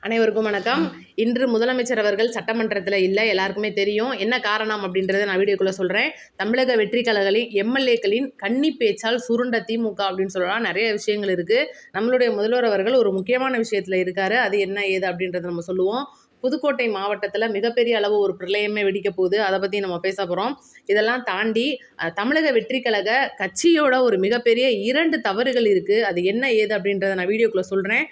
அனைவருக்கும் வணக்கம். இன்று முதலமைச்சர் அவர்கள் சட்டமன்றத்தில் இல்லை, எல்லாருக்குமே தெரியும். என்ன காரணம் அப்படின்றத நான் வீடியோக்குள்ளே சொல்கிறேன். தமிழக வெற்றி கழகங்களின் எம்எல்ஏக்களின் கன்னி பேச்சால் சுருண்ட திமுக அப்படின்னு சொல்லலாம். நிறைய விஷயங்கள் இருக்குது. நம்மளுடைய முதல்வர் அவர்கள் ஒரு முக்கியமான விஷயத்தில் இருக்காரு. அது என்ன ஏது அப்படின்றத நம்ம சொல்லுவோம். புதுக்கோட்டை மாவட்டத்தில் மிகப்பெரிய அளவு ஒரு பிரளயமே வெடிக்க போகுது. அதை பற்றி நம்ம பேச போகிறோம். இதெல்லாம் தாண்டி தமிழக வெற்றி கழக கட்சியோட ஒரு மிகப்பெரிய 2 தவறுகள் இருக்குது. அது என்ன ஏது அப்படின்றத நான் வீடியோக்குள்ளே சொல்கிறேன்.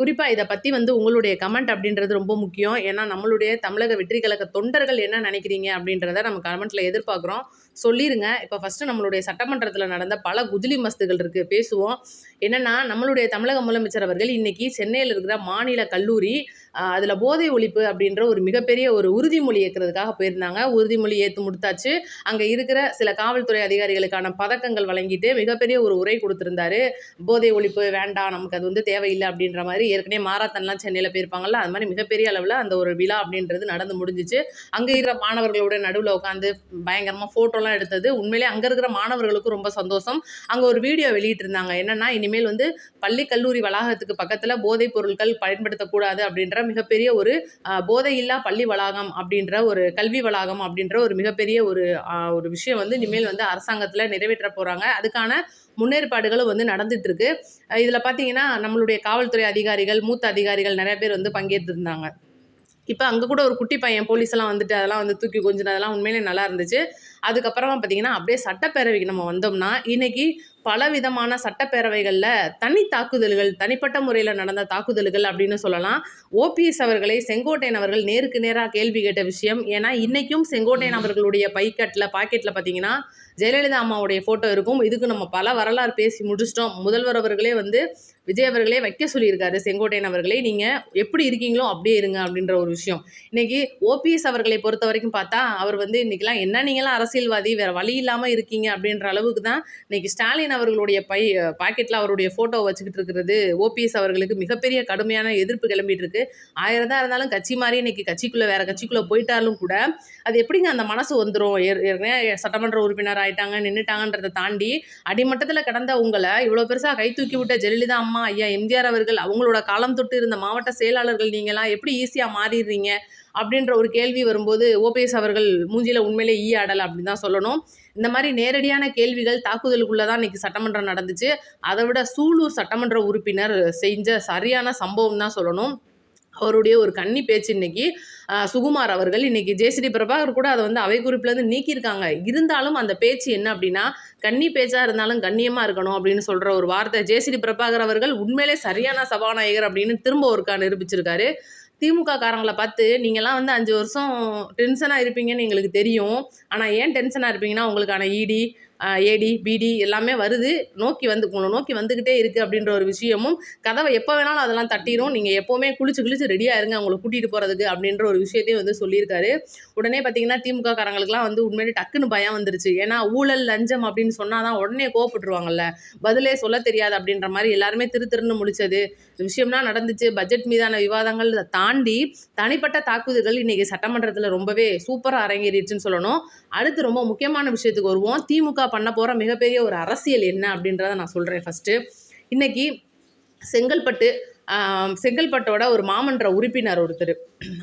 குறிப்பாக இதை பற்றி உங்களுடைய கமெண்ட் அப்படின்றது ரொம்ப முக்கியம். ஏன்னா நம்மளுடைய தமிழக வெற்றி கழக தொண்டர்கள் என்ன நினைக்கிறீங்க அப்படின்றத நம்ம கமெண்ட்டில் எதிர்பார்க்குறோம். சொல்லிடுங்க. இப்போ ஃபஸ்ட்டு நம்மளுடைய சட்டமன்றத்தில் நடந்த பல குஜிலி மஸ்துகள் இருக்குது, பேசுவோம். என்னென்னா, நம்மளுடைய தமிழக முதலமைச்சர் அவர்கள் இன்றைக்கி சென்னையில் இருக்கிற மாநில கல்லூரி அதில் போதை ஒழிப்பு அப்படின்ற ஒரு மிகப்பெரிய ஒரு உறுதிமொழி ஏற்கிறதுக்காக போயிருந்தாங்க. உறுதிமொழி ஏற்று முடித்தாச்சு. அங்கே இருக்கிற சில காவல்துறை அதிகாரிகளுக்கான பதக்கங்கள் வழங்கிட்டு மிகப்பெரிய ஒரு உரை கொடுத்துருந்தாரு. போதை ஒழிப்பு வேண்டாம், நமக்கு அது தேவையில்லை அப்படின்ற மாதிரி. ஏற்கனவே மாரத்தான்லாம் சென்னையில் போயிருப்பாங்கல்ல, அது மாதிரி மிகப்பெரிய அளவில் அந்த ஒரு விழா அப்படின்றது நடந்து முடிஞ்சிச்சு. அங்கே இருக்கிற மாணவர்களோட நடுவில் உட்காந்து பயங்கரமாக ஃபோட்டோலாம் எடுத்தது உண்மையிலே அங்கே இருக்கிற மாணவர்களுக்கும் ரொம்ப சந்தோஷம். அங்கே ஒரு வீடியோ வெளியிட்டிருந்தாங்க. என்னென்னா, இனிமேல் பள்ளி கல்லூரி வளாகத்துக்கு பக்கத்தில் போதைப் பொருட்கள் பயன்படுத்தக்கூடாது அப்படின்ற மிகப்பெரிய ஒரு போதையில்லா பள்ளி வளாகம் அப்படின்ற ஒரு கல்வி வளாகம் அப்படின்ற ஒரு மிகப்பெரிய ஒரு விஷயம் இனிமேல் அரசாங்கத்தில் நிறைவேற்ற போகிறாங்க. அதுக்கான முன்னேற்பாடுகளும் நடந்துட்டு இருக்கு. இதில் பார்த்தீங்கன்னா, நம்மளுடைய காவல்துறை அதிகாரிகள், மூத்த அதிகாரிகள் நிறைய பேர் பங்கேற்றிருந்தாங்க. இப்போ அங்கே கூட ஒரு குட்டி பையன் போலீஸ்லாம் அதெல்லாம் தூக்கி கொஞ்சினதெல்லாம் உண்மையிலே நல்லா இருந்துச்சு. அதுக்கப்புறமா பார்த்தீங்கன்னா, அப்படியே சட்டப்பேரவைக்கு நம்ம வந்தோம்னா, இன்றைக்கி பலவிதமான சட்டப்பேரவைகளில் தாக்குதல்கள், தனிப்பட்ட முறையில் நடந்த தாக்குதல்கள் அப்படின்னு சொல்லலாம். ஓபிஎஸ் அவர்களை செங்கோட்டையன் அவர்கள் நேருக்கு நேராக கேள்வி கேட்ட விஷயம். ஏன்னா இன்றைக்கும் செங்கோட்டையன் அவர்களுடைய பாக்கெட்டில் பார்த்தீங்கன்னா ஜெயலலிதா அம்மாவுடைய ஃபோட்டோ இருக்கும். இதுக்கு நம்ம பல வரலாறு பேசி முடிச்சிட்டோம். முதல்வர் அவர்களே விஜய் அவர்களே வைக்க சொல்லியிருக்காரு செங்கோட்டையன் அவர்களே, நீங்கள் எப்படி இருக்கீங்களோ அப்படியே இருங்க அப்படின்ற ஒரு விஷயம். இன்றைக்கி ஓபிஎஸ் அவர்களை பொறுத்த வரைக்கும் பார்த்தா அவர் இன்றைக்கெலாம் என்ன நீங்களாம் அரசியல்வாதி, வேறு வழி இல்லாமல் இருக்கீங்க அப்படின்ற அளவுக்கு தான் இன்றைக்கி ஸ்டாலின் அவர்களுடைய பாக்கெட்டில் அவருடைய ஃபோட்டோ வச்சுக்கிட்டு இருக்கிறது ஓபிஎஸ் அவர்களுக்கு மிகப்பெரிய கடுமையான எதிர்ப்பு கிளம்பிட்டு இருக்கு. 1000 தான் இருந்தாலும் கட்சி மாதிரி இன்றைக்கி கட்சிக்குள்ளே வேறு கட்சிக்குள்ளே போயிட்டாலும் கூட அது எப்படிங்க அந்த மனசு வந்துடும்? ஏற்கனவே சட்டமன்ற உறுப்பினர் ஆயிட்டாங்க, நின்றுட்டாங்கன்றதை தாண்டி அடிமட்டத்தில் கடந்த உங்களை இவ்வளோ பெருசாக கை தூக்கி விட்ட ஜெயலலிதா அம்மா, ஐயா எம்ஜிஆர் அவர்கள், அவங்களோட காலம் தொட்டு இருந்த மாவட்ட செயலாளர்கள் நீங்களாம் எப்படி ஈஸியாக மாறிடுறீங்க அப்படின்ற ஒரு கேள்வி வரும்போது ஓபிஎஸ் அவர்கள் மூஞ்சியில் உண்மையிலே ஆடலை அப்படின்னு தான் சொல்லணும். இந்த மாதிரி நேரடியான கேள்விகள் தாக்குதலுக்குள்ளே தான் இன்றைக்கி சட்டமன்றம் நடந்துச்சு. அதை விட சூலூர் சட்டமன்ற உறுப்பினர் செஞ்ச சரியான சம்பவம் தான் சொல்லணும். அவருடைய ஒரு கன்னி பேச்சு இன்னைக்கு சுகுமார் அவர்கள் இன்னைக்கு ஜெயஸ்ரீ பிரபாகர் கூட அதை அவை குறிப்பிலேருந்து நீக்கியிருக்காங்க. இருந்தாலும் அந்த பேச்சு என்ன அப்படின்னா, கன்னி பேச்சாக இருந்தாலும் கண்ணியமாக இருக்கணும் அப்படின்னு சொல்கிற ஒரு வார்த்தை. ஜெயஸ்ரீ பிரபாகர் அவர்கள் உண்மையிலே சரியான சபாநாயகர் அப்படின்னு திரும்ப ஒருக்கா நிரூபிச்சிருக்காரு. திமுக காரங்களை பார்த்து நீங்கள்லாம் 5 வருஷம் டென்ஷனாக இருப்பீங்கன்னு எங்களுக்கு தெரியும். ஆனால் ஏன் டென்ஷனாக இருப்பீங்கன்னா, உங்களுக்கான இடி, ஏடி, பிடி எல்லாமே வருது, உங்களை நோக்கி வந்துக்கிட்டே இருக்குது அப்படின்ற ஒரு விஷயமும், கதவை எப்போ வேணாலும் அதெல்லாம் தட்டிடும், நீங்கள் எப்போவுமே குளிச்சு ரெடியாக இருங்க அவங்களை கூட்டிகிட்டு போகிறதுக்கு அப்படின்ற ஒரு விஷயத்தையும் சொல்லியிருக்காரு. உடனே பார்த்தீங்கன்னா திமுக காரங்களுக்குலாம் உண்மையிலே டக்குன்னு பயம் வந்துருச்சு. ஏன்னா ஊழல் லஞ்சம் அப்படின்னு சொன்னால் தான் உடனே கோவப்பட்டுருவாங்கல்ல, பதிலே சொல்ல தெரியாது அப்படின்ற மாதிரி எல்லாருமே திருன்னு முடிச்சது விஷயம்லாம் நடந்துச்சு. பட்ஜெட் மீதான விவாதங்கள் தாண்டி தனிப்பட்ட தாக்குதல்கள் இன்றைக்கி சட்டமன்றத்தில் ரொம்பவே சூப்பராக அரங்கேறிடுச்சுன்னு சொல்லணும். அடுத்து ரொம்ப முக்கியமான விஷயத்துக்கு வருவோம். திமுக பண்ண போகிற மிகப்பெரிய ஒரு அரசியல் என்ன அப்படின்றத நான் சொல்கிறேன். ஃபஸ்ட்டு இன்றைக்கி செங்கல்பட்டோட ஒரு மாமன்ற உறுப்பினர் ஒருத்தர்,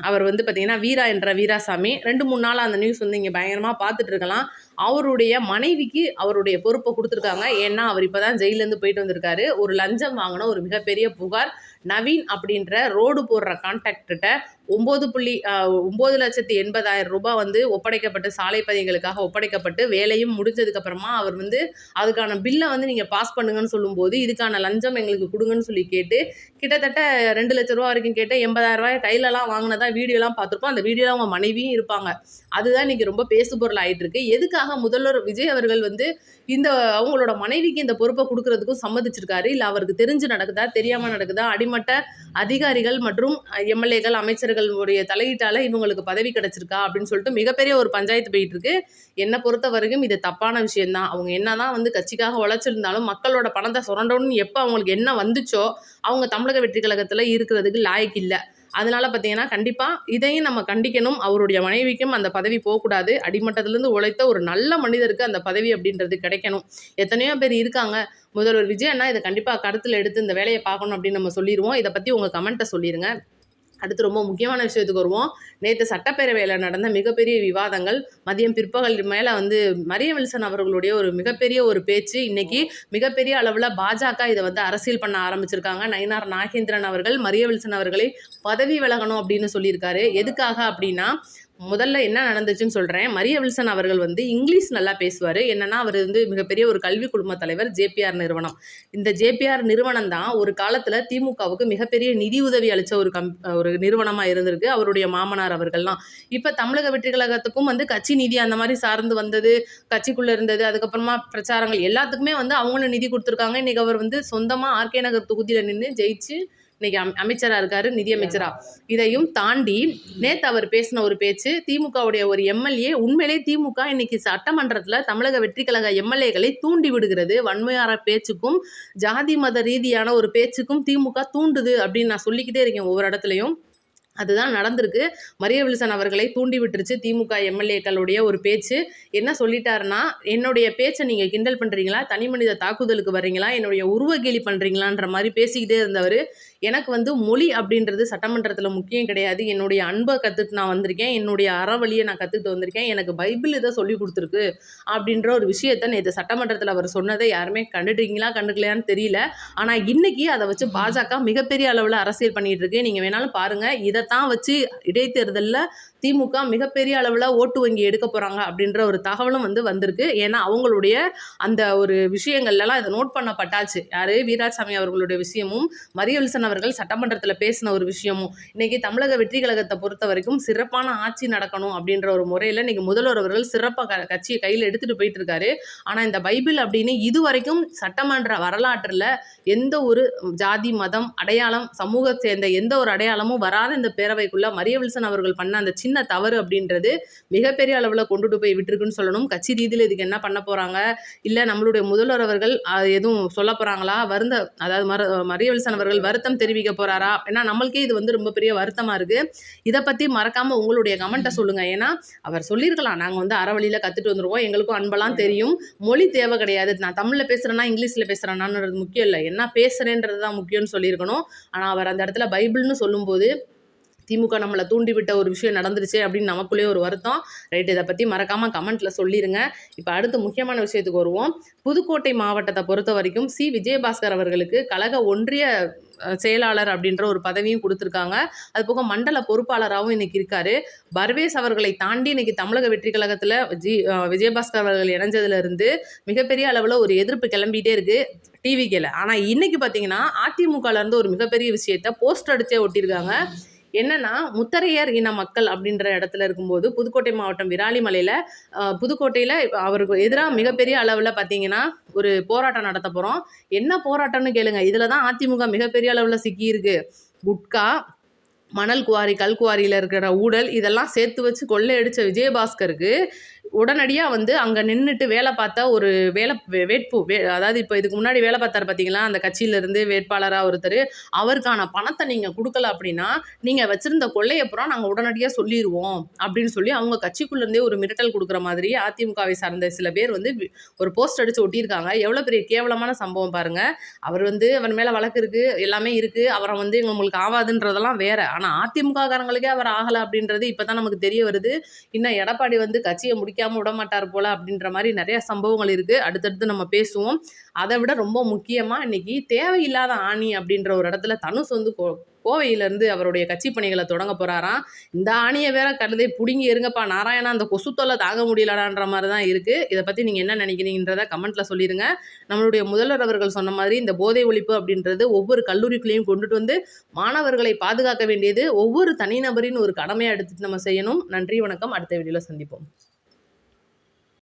அவர் பார்த்திங்கன்னா வீரா என்ற வீராசாமி, 2-3 நாளாக அந்த நியூஸ் இங்கே பயங்கரமாக பார்த்துட்டு இருக்கலாம். அவருடைய மனைவிக்கு அவருடைய பொறுப்பை கொடுத்துருக்காங்க. ஏன்னா அவர் இப்போ தான் ஜெயிலேருந்து போயிட்டு வந்திருக்காரு. ஒரு லஞ்சம் வாங்கின ஒரு மிகப்பெரிய புகார். நவீன் அப்படின்ற ரோடு போடுற கான்ட்ராக்டர்கிட்ட 9,80,000 ரூபாய் ஒப்படைக்கப்பட்டு, சாலை பதிகளுக்காக ஒப்படைக்கப்பட்டு வேலையும் முடிஞ்சதுக்கப்புறமா அவர் அதுக்கான பில்லை நீங்கள் பாஸ் பண்ணுங்கன்னு சொல்லும்போது, இதுக்கான லஞ்சம் எங்களுக்கு கொடுங்கன்னு சொல்லி கேட்டு கிட்டத்தட்ட 2 லட்ச ரூபா வரைக்கும் கேட்டு 80,000 ரூபாய் கையிலலாம் வாங்கினதா வீடியோலாம் பார்த்துருப்போம். அந்த வீடியோவில் அவங்க மனைவியும் இருப்பாங்க. அதுதான் இன்றைக்கி ரொம்ப பேசுபொருள் ஆகிட்டு இருக்கு. எதுக்காக முதல்வர் விஜய் அவர்கள் அவங்களோட மனைவிக்கு இந்த பொறுப்பை கொடுக்கறதுக்கும் சம்மதிச்சிருக்காரு? இல்லை அவருக்கு தெரிஞ்சு நடக்குதா, தெரியாமல் நடக்குதா? அடிமட்ட அதிகாரிகள் மற்றும் எம்எல்ஏக்கள், அமைச்சர்களுடைய தலையீட்டால் இவங்களுக்கு பதவி கிடைச்சிருக்கா அப்படின்னு சொல்லிட்டு மிகப்பெரிய ஒரு பஞ்சாயத்து போயிட்டு இருக்கு. என்னை பொறுத்த வரைக்கும் இது தப்பான விஷயம்தான். அவங்க என்னதான் கட்சிக்காக உழைச்சிருந்தாலும் மக்களோட பணத்தை சுரண்டணும்னு எப்போ அவங்களுக்கு என்ன வந்துச்சோ அவங்க தமிழக வெற்றி கழகத்தில் இருக்கிறதுக்கு லாய்க்கு இல்லை. அதனால பார்த்தீங்கன்னா கண்டிப்பாக இதையும் நம்ம கண்டிக்கணும். அவருடைய மனைவிக்கும் அந்த பதவி போகக்கூடாது. அடிமட்டத்திலேருந்து உழைத்த ஒரு நல்ல மனிதருக்கு அந்த பதவி அப்படின்றது கிடைக்கணும். எத்தனையோ பேர் இருக்காங்க. முதல்வர் விஜய் அண்ணா இதை கண்டிப்பாக கருத்தில் எடுத்து இந்த வேலையை பார்க்கணும் அப்படின்னு நம்ம சொல்லிடுவோம். இதை பற்றி உங்கள் கமெண்ட்டை சொல்லிடுங்க. அடுத்து ரொம்ப முக்கியமான விஷயத்துக்கு வருவோம். நேத்து சட்டப்பேரவையில நடந்த மிகப்பெரிய விவாதங்கள், மதியம் பிற்பகல் மேல வந்து மரியம் வில்சன் அவர்களுடைய ஒரு மிகப்பெரிய ஒரு பேச்சு, இன்னைக்கு மிகப்பெரிய அளவுல பாஜக இத வந்து அரசியல் பண்ண ஆரம்பிச்சிருக்காங்க. நயினார் நாகேந்திரன் அவர்கள் மரிய வில்சன் அவர்களை பதவி விலகணும் அப்படின்னு சொல்லியிருக்காரு. எதுக்காக அப்படின்னா, முதல்ல என்ன நடந்துச்சுன்னு சொல்றேன். மரிய வில்சன் அவர்கள் வந்து இங்கிலீஷ் நல்லா பேசுவாரு. என்னன்னா, அவரு வந்து மிகப்பெரிய ஒரு கல்வி குழும தலைவர் ஜேபிஆர் நிறுவனம். இந்த ஜேபிஆர் நிறுவனம் தான் ஒரு காலத்துல திமுகவுக்கு மிகப்பெரிய நிதி உதவி அளிச்ச ஒரு நிறுவனமா இருந்திருக்கு. அவருடைய மாமனார் அவர்கள்லாம். இப்ப தமிழக வெற்றி கழகத்துக்கும் வந்து கட்சி நிதி அந்த மாரி சார்ந்து வந்தது, கட்சிக்குள்ள இருந்தது. அதுக்கப்புறமா பிரச்சாரங்கள் எல்லாத்துக்குமே வந்து அவங்களும் நிதி குடுத்துருக்காங்க. இன்னைக்கு அவர் வந்து சொந்தமா ஆர்கே நகர் தொகுதியில நின்னு ஜெயிச்சு இன்னைக்கு அமைச்சரா இருக்காரு, நிதியமைச்சரா. இதையும் தாண்டி நேத்து அவர் பேசின ஒரு பேச்சு, திமுகவுடைய ஒரு எம்எல்ஏ உண்மையிலே திமுக இன்னைக்கு சட்டமன்றத்துல தமிழக வெற்றி கழக எம்எல்ஏக்களை தூண்டி விடுகிறது. வன்மையான பேச்சுக்கும் ஜாதி மத ரீதியான ஒரு பேச்சுக்கும் திமுக தூண்டுது அப்படின்னு நான் சொல்லிக்கிட்டே இருக்கேன் ஒவ்வொரு இடத்துலையும். அதுதான் நடந்திருக்கு. மரிய வில்சன் அவர்களை தூண்டி விட்டுருச்சு திமுக எம்எல்ஏக்களுடைய ஒரு பேச்சு. என்ன சொல்லிட்டாருன்னா, என்னுடைய பேச்சை நீங்க கிண்டல் பண்றீங்களா, தனி மனித தாக்குதலுக்கு வர்றீங்களா, என்னுடைய உருவகேலி பண்றீங்களான்ற மாதிரி பேசிக்கிட்டே இருந்தவர், எனக்கு வந்து மொழி அப்படின்றது சட்டமன்றத்தில் முக்கியம் கிடையாது, என்னுடைய அன்பை கற்றுட்டு நான் வந்திருக்கேன், என்னுடைய அறவழியை நான் கற்றுக்கிட்டு வந்திருக்கேன், எனக்கு பைபிள் இதை சொல்லி கொடுத்துருக்கு அப்படின்ற ஒரு விஷயத்தை நேற்று சட்டமன்றத்தில் அவர் சொன்னதை யாருமே கண்டுட்டீங்களா கண்டுக்கலையான்னு தெரியல. ஆனால் இன்னைக்கு அதை வச்சு பாஜக மிகப்பெரிய அளவில் அரசியல் பண்ணிட்டு இருக்கு. நீங்கள் வேணாலும் பாருங்க, இதைத்தான் வச்சு இடைத்தேர்தலில் திமுக மிகப்பெரிய அளவில் ஓட்டு வங்கி எடுக்க போகிறாங்க அப்படின்ற ஒரு தகவலும் வந்து வந்திருக்கு. ஏன்னா அவங்களுடைய அந்த ஒரு விஷயங்கள்லாம் இதை நோட் பண்ணப்பட்டாச்சு. யார் வீராசாமி அவர்களுடைய விஷயமும் மரிய வில்சன் அவர்கள் சட்டமன்றத்தில் பேசின ஒரு விஷயமும் இன்னைக்கு தமிழக வெற்றி கழகத்தை பொறுத்த வரைக்கும் சிறப்பான ஆட்சி நடக்கணும் அப்படின்ற ஒரு முறையில் இன்னைக்கு முதல்வர் அவர்கள் சிறப்பாக கட்சியை கையில் எடுத்துகிட்டு போயிட்டு இருக்காரு. ஆனால் இந்த பைபிள் அப்படின்னு இதுவரைக்கும் சட்டமன்ற வரலாற்றில் எந்த ஒரு ஜாதி மதம் அடையாளம் சமூகத்தை சேர்ந்த எந்த ஒரு அடையாளமும் வராத இந்த பேரவைக்குள்ள மரிய வில்சன் அவர்கள் பண்ண அந்த சின்ன தவறு அப்படின்றது மிகப்பெரிய அளவில் கொண்டுட்டு போய் விட்டுருக்குன்னு சொல்லணும். கட்சி ரீதியில் இதுக்கு என்ன பண்ண போறாங்க, இல்லை நம்மளுடைய முதல்வர் அவர்கள் எதுவும் சொல்ல போறாங்களா, அதாவது மரிய வில்சன் அவர்கள் வருத்தம் தெரிவிக்க போறாரா? ஏன்னா நம்மளுக்கே இது வந்து ரொம்ப பெரிய வருத்தமா இருக்கு. இதை பத்தி மறக்காம உங்களுடைய கமெண்ட்டை சொல்லுங்க. ஏன்னா அவர் சொல்லியிருக்கலாம், நாங்கள் வந்து அறவழியில கத்துட்டு வந்துருவோம், எங்களுக்கும் அன்பெல்லாம் தெரியும், மொழி தேவை கிடையாது, நான் தமிழ்ல பேசுறேன்னா இங்கிலீஷ்ல பேசுறேன்னான்றது முக்கியம் இல்லை, என்ன பேசுறேன்றது தான் முக்கியம்னு சொல்லியிருக்கணும். ஆனால் அவர் அந்த இடத்துல பைபிள்னு சொல்லும்போது திமுக நம்மளை தூண்டிவிட்ட ஒரு விஷயம் நடந்துருச்சு அப்படின்னு நமக்குள்ளேயே ஒரு வருத்தம். ரைட், இதை பற்றி மறக்காமல் கமெண்ட்டில் சொல்லிடுங்க. இப்போ அடுத்து முக்கியமான விஷயத்துக்கு வருவோம். புதுக்கோட்டை மாவட்டத்தை பொறுத்த வரைக்கும் விஜயபாஸ்கர் அவர்களுக்கு கழக ஒன்றிய செயலாளர் அப்படின்ற ஒரு பதவியும் கொடுத்துருக்காங்க. அது போக மண்டல பொறுப்பாளராகவும் இன்னைக்கு இருக்காரு. பர்வேஸ் அவர்களை தாண்டி இன்னைக்கு தமிழக வெற்றி கழகத்தில் விஜயபாஸ்கர் அவர்கள் இணைஞ்சதுல இருந்து மிகப்பெரிய அளவில் ஒரு எதிர்ப்பு கிளம்பிட்டே இருக்கு டிவிக்கில். ஆனால் இன்னைக்கு பார்த்தீங்கன்னா அதிமுகல இருந்து ஒரு மிகப்பெரிய விஷயத்த போஸ்டர் அடிச்சே ஒட்டியிருக்காங்க. என்னன்னா, முத்தரையர் இன மக்கள் அப்படின்ற இடத்துல இருக்கும்போது புதுக்கோட்டை மாவட்டம் விராலிமலையில் புதுக்கோட்டையில் அவருக்கு எதிராக மிகப்பெரிய அளவில் பார்த்தீங்கன்னா ஒரு போராட்டம் நடத்த போகிறோம். என்ன போராட்டம்னு கேளுங்க. இதில் தான் அதிமுக மிகப்பெரிய அளவில் சிக்கியிருக்கு. குட்கா, மணல் குவாரி, கல் குவாரியில் இருக்கிற ஊழல் இதெல்லாம் சேர்த்து வச்சு கொள்ளையடித்த விஜயபாஸ்கருக்கு உடனடியாக வந்து அங்கே நின்றுட்டு வேலை பார்த்தா ஒரு அதாவது இப்போ இதுக்கு முன்னாடி வேலை பார்த்தாரு பார்த்தீங்களா, அந்த கட்சியிலேருந்து வேட்பாளராக ஒருத்தர், அவருக்கான பணத்தை நீங்கள் கொடுக்கல அப்படின்னா நீங்கள் வச்சுருந்த கொள்ளையப்புறம் நாங்கள் உடனடியாக சொல்லிடுவோம் அப்படின்னு சொல்லி அவங்க கட்சிக்குள்ளேருந்தே ஒரு மிரட்டல் கொடுக்குற மாதிரி அதிமுகவை சார்ந்த சில பேர் வந்து ஒரு போஸ்ட் அடித்து ஒட்டியிருக்காங்க. எவ்வளோ பெரிய கேவலமான சம்பவம் பாருங்கள். அவர் வந்து அவர் மேலே வழக்கு இருக்குது, எல்லாமே இருக்குது, அவரை வந்து உங்களுக்கு ஆகாதுன்றதெல்லாம் வேற. ஆனால் அதிமுக காரங்களுக்கே அவர் ஆகலை அப்படின்றது இப்போ தான் நமக்கு தெரிய வருது. இன்னும் எடப்பாடி வந்து கட்சியை முடிக்காமல் விட மாட்டார் போல அப்படின்ற மாதிரி நிறைய சம்பவங்கள் இருக்குது. அடுத்தடுத்து நம்ம பேசுவோம். அதை விட ரொம்ப முக்கியமாக இன்னைக்கு தேவையில்லாத ஆணி அப்படின்ற ஒரு இடத்துல தனுஷ் வந்து கோவையிலேருந்து அவருடைய கட்சி பணிகளை தொடங்க போகிறாராம். இந்த ஆணியை வேற கழுதை பிடுங்கி இருங்கப்பா நாராயணா, அந்த கொசு தொல்லை தாங்க முடியலடான்ற மாதிரி தான் இருக்குது. இதை பற்றி நீங்கள் என்ன நினைக்கிறீங்கன்றத கமெண்ட்டில் சொல்லிடுங்க. நம்மளுடைய முதல்வர் அவர்கள் சொன்ன மாதிரி இந்த போதை ஒழிப்பு அப்படின்றது ஒவ்வொரு கல்லூரிக்குள்ளேயும் கொண்டுட்டு வந்து மாணவர்களை பாதுகாக்க வேண்டியது ஒவ்வொரு தனிநபரின் ஒரு கடமையாக எடுத்துட்டு நம்ம செய்யணும். நன்றி, வணக்கம். அடுத்த வீடியோவில் சந்திப்போம்.